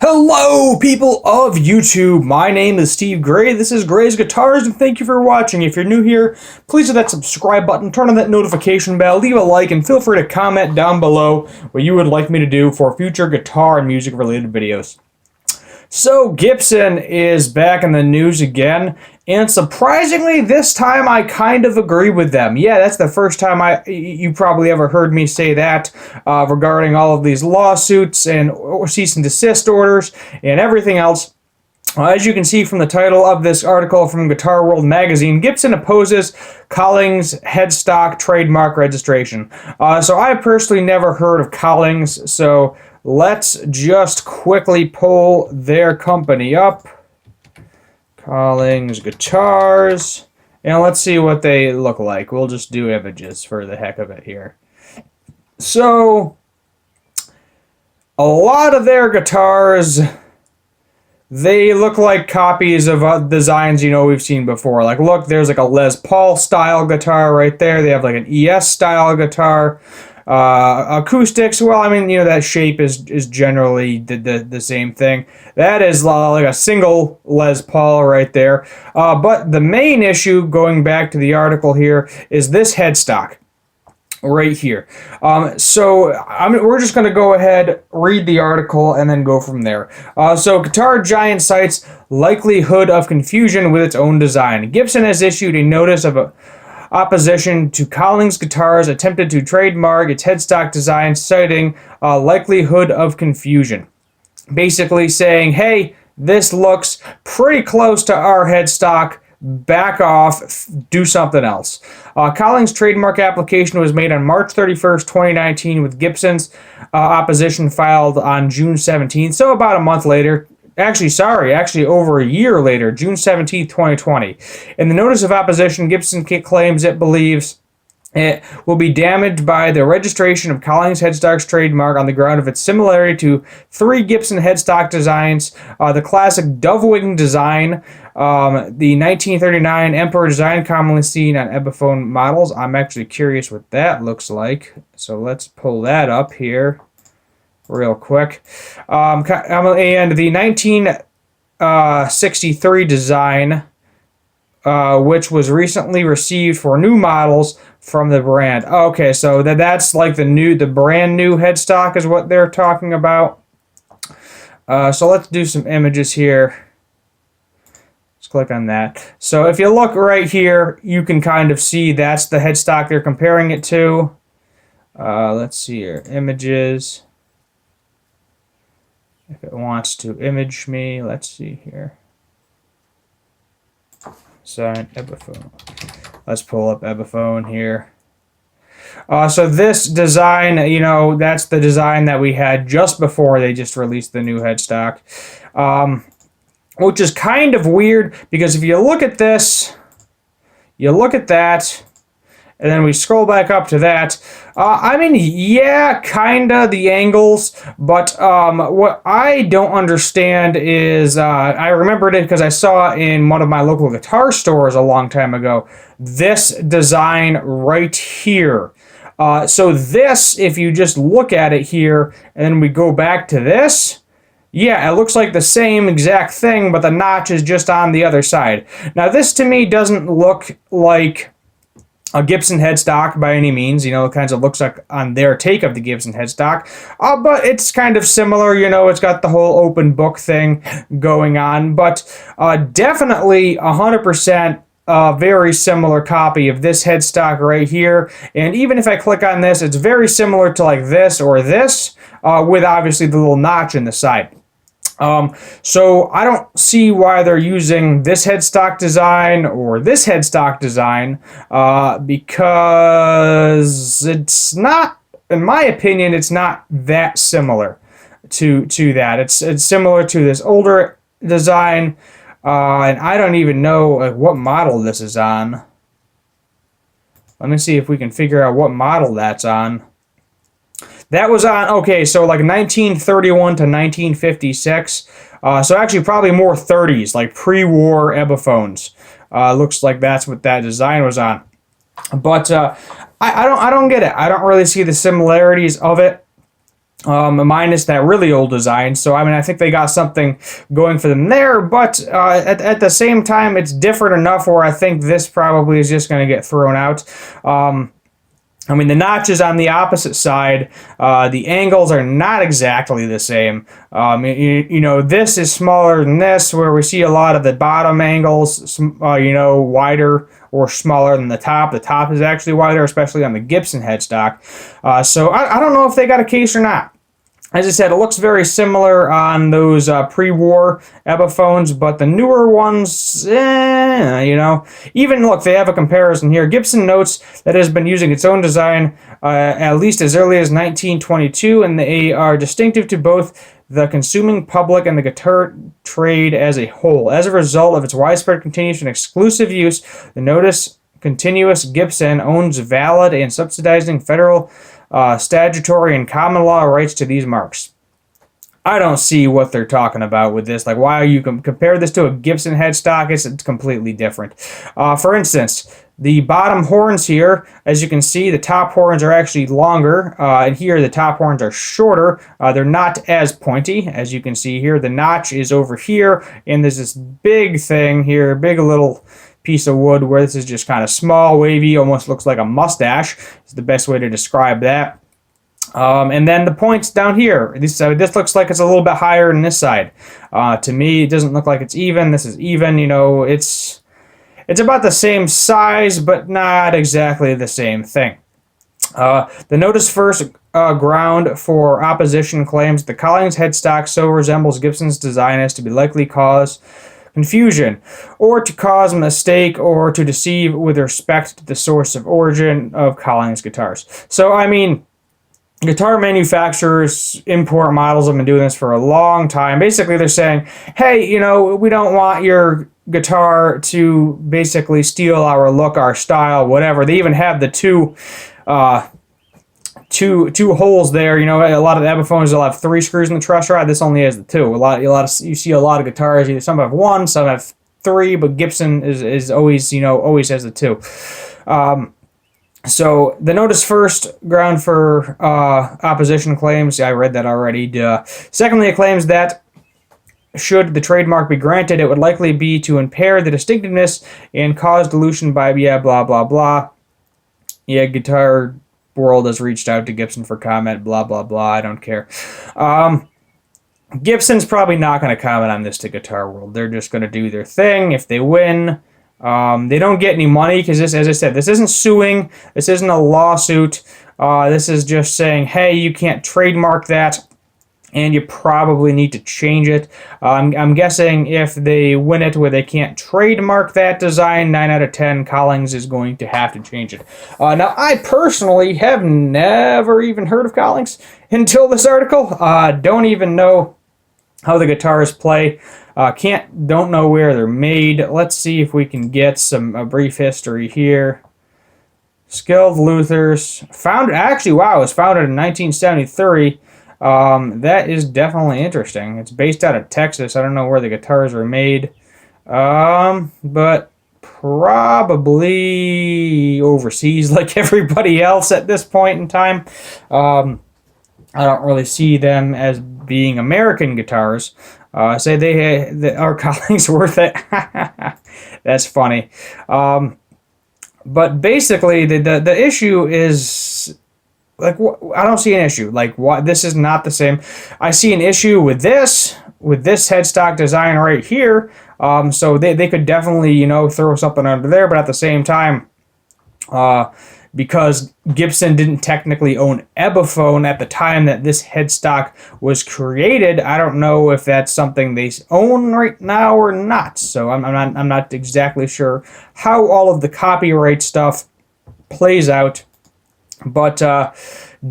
Hello, people of YouTube. My name is Steve Gray. This is Gray's Guitars, and thank you for watching. If you're new here, please hit that subscribe button, turn on that notification bell, leave a like, and feel free to comment down below what you would like me to do for future guitar and music-related videos. So, Gibson is back in the news again, and surprisingly, this time I kind of agree with them. Yeah, that's the first time you probably ever heard me say that regarding all of these lawsuits and cease and desist orders and everything else. As you can see from the title of this article from Guitar World magazine, Gibson opposes Collings headstock trademark registration. So I personally never heard of Collings, so let's just quickly pull their company up. Collings Guitars. And let's see what they look like. We'll just do images for the heck of it here. So, a lot of their guitars, they look like copies of designs, we've seen before. Like, look, there's like a Les Paul style guitar right there. They have like an ES style guitar. Acoustics, well, that shape is generally the same thing. That is like a single Les Paul right there. But the main issue, going back to the article here, is this headstock right here. So we're just going to go ahead, read the article, and then go from there. So Guitar Giant cites likelihood of confusion with its own design. Gibson has issued a notice of opposition to Collings Guitars attempted to trademark its headstock design, citing likelihood of confusion. Basically saying, hey, this looks pretty close to our headstock. Back off, do something else. Collings' trademark application was made on March 31st, 2019, with Gibson's opposition filed on June 17th, so about a month later. Actually over a year later, June 17th, 2020. In the notice of opposition, Gibson claims it believes it will be damaged by the registration of Collings headstock's trademark on the ground of its similarity to three Gibson headstock designs: the classic dove-wing design, the 1939 Emperor design commonly seen on Epiphone models. I'm actually curious what that looks like, so let's pull that up here real quick. And the 1963 design, which was recently received for new models from the brand. Okay, so that's like the brand new headstock is what they're talking about. So let's do some images here. Let's click on that. So if you look right here, you can kind of see that's the headstock they're comparing it to. Let's see here, images. If it wants to image me, let's see here. Sign Epiphone. Let's pull up Epiphone here. So this design, that's the design that we had just before they just released the new headstock. Which is kind of weird, because if you look at this, you look at that, and then we scroll back up to that. Yeah, kinda the angles, but what I don't understand is, I remembered it because I saw in one of my local guitar stores a long time ago, this design right here. So this, if you just look at it here, and then we go back to this, yeah, it looks like the same exact thing, but the notch is just on the other side. Now this to me doesn't look like a Gibson headstock by any means, it kind of looks like on their take of the Gibson headstock, but it's kind of similar, it's got the whole open book thing going on, but definitely 100% very similar copy of this headstock right here. And even if I click on this, it's very similar to like this or this, with obviously the little notch in the side. So I don't see why they're using this headstock design or this headstock design, because it's not, in my opinion, it's not that similar to that. It's similar to this older design, and I don't even know what model this is on. Let me see if we can figure out what model that's on. That was on, okay, so like 1931 to 1956. So actually probably more 30s, like pre-war Epiphones. Looks like that's what that design was on. But I don't get it. I don't really see the similarities of it. minus that really old design. So, I mean, I think they got something going for them there, but at the same time, it's different enough where I think this probably is just going to get thrown out. I mean, the notches on the opposite side, the angles are not exactly the same. You know, this is smaller than this, where we see a lot of the bottom angles, you know, wider or smaller than the top. The top is actually wider, especially on the Gibson headstock. So I don't know if they got a case or not. As I said, it looks very similar on those pre-war Ebiphones, but the newer ones, you know, even look, they have a comparison here. Gibson notes that it has been using its own design at least as early as 1922, and they are distinctive to both the consuming public and the guitar trade as a whole. As a result of its widespread continuous and exclusive use, the Notice Continuous Gibson owns valid and subsidizing federal statutory and common law rights to these marks. I don't see what they're talking about with this. Like, why are you compare this to a Gibson headstock? It's completely different. For instance, the bottom horns here, as you can see, the top horns are actually longer, and here the top horns are shorter. They're not as pointy, as you can see here. The notch is over here, and there's this big thing here, big little piece of wood where this is just kind of small, wavy, almost looks like a mustache. Is the best way to describe that. And then the points down here. This looks like it's a little bit higher than this side. To me, it doesn't look like it's even. This is even. You know, it's about the same size, but not exactly the same thing. The Notice First ground for opposition claims the Collings headstock so resembles Gibson's design as to be likely cause confusion, or to cause mistake, or to deceive with respect to the source of origin of Collings guitars. So, I mean, guitar manufacturers import models have been doing this for a long time. Basically, they're saying, hey, you know, we don't want your guitar to basically steal our look, our style, whatever. They even have the two holes there. You know, a lot of the Ebiphones will have 3 screws in the truss rod. This only has the 2. You see a lot of guitars. Either some have 1, some have 3, but Gibson is always, you know, always has the 2. So the Notice First ground for opposition claims. I read that already. Secondly, it claims that should the trademark be granted, it would likely be to impair the distinctiveness and cause dilution by blah blah blah. Yeah, Guitar World has reached out to Gibson for comment, blah blah blah. I don't care. Gibson's probably not going to comment on this to Guitar World. They're just going to do their thing. If they win, they don't get any money because this, as I said, this isn't suing. This isn't a lawsuit. This is just saying, hey, you can't trademark that, and you probably need to change it. I'm guessing if they win it where they can't trademark that design, 9 out of 10, Collings is going to have to change it. Now, I personally have never even heard of Collings until this article. Don't even know how the guitars play. Don't know where they're made. Let's see if we can get a brief history here. Skilled Luthers. It was founded in 1973. That is definitely interesting. It's based out of Texas. I don't know where the guitars were made, but probably overseas like everybody else at this point in time. I don't really see them as being American guitars. Say are Collings worth it? That's funny. But basically, the issue is, like, I don't see an issue. Like, what? This is not the same. I see an issue with this headstock design right here. So they could definitely, you know, throw something under there. But at the same time, because Gibson didn't technically own Epiphone at the time that this headstock was created, I don't know if that's something they own right now or not. So I'm not exactly sure how all of the copyright stuff plays out. But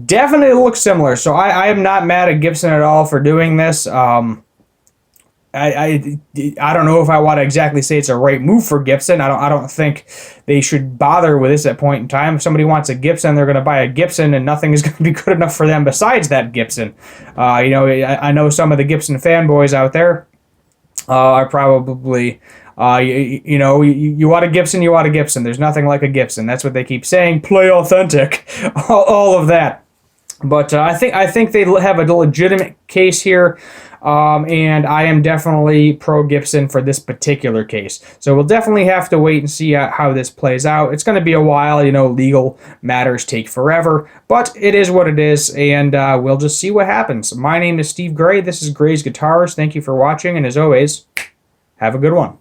definitely looks similar. So I am not mad at Gibson at all for doing this. I don't know if I want to exactly say it's a right move for Gibson. I don't think they should bother with this at point in time. If somebody wants a Gibson, they're going to buy a Gibson, and nothing is going to be good enough for them besides that Gibson. You know, I know some of the Gibson fanboys out there are probably, you know, you want a Gibson, you want a Gibson. There's nothing like a Gibson. That's what they keep saying. Play authentic. all of that. But I think they have a legitimate case here, and I am definitely pro Gibson for this particular case. So we'll definitely have to wait and see how this plays out. It's going to be a while, you know. Legal matters take forever, but it is what it is, and we'll just see what happens. My name is Steve Gray. This is Gray's Guitars. Thank you for watching, and as always, have a good one.